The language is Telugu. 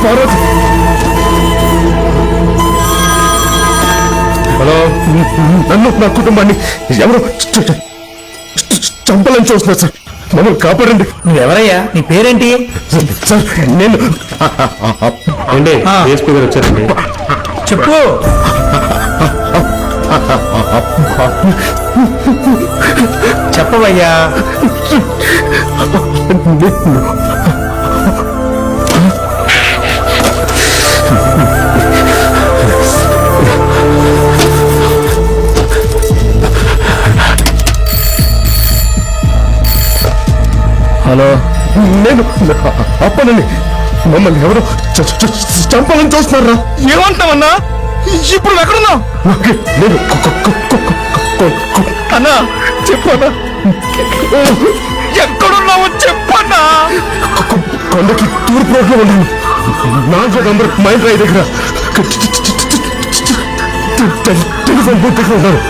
పార్వతి హలో, నన్ను నా కుటుంబాన్ని ఎవరో చంపాలని చూస్తున్నారు సార్. మమ్మల్ని కాపాడండి. నువ్వెవరయ్యా? నీ పేరేంటి? సార్ నేను ఏంటి ఏఎస్పీ గారు వచ్చారండి? చెప్పు. చెప్పవయ్యా. హలో, నేను అప్పనండి. మమ్మల్ని ఎవరో చంపాలని చూస్తున్నారా? ఏమంటున్నావన్నా? ఇప్పుడు ఎక్కడున్నావు? నేను అన్నా చెప్పన్నా, ఎక్కడున్నావో చెప్పన్నా. కొండకి తూర్పు రోడ్లో ఉన్నాను. 4వ నంబర్ మైల్ రాయి దగ్గర టెలిఫోన్ బూత్ దగ్గర ఉన్నాను.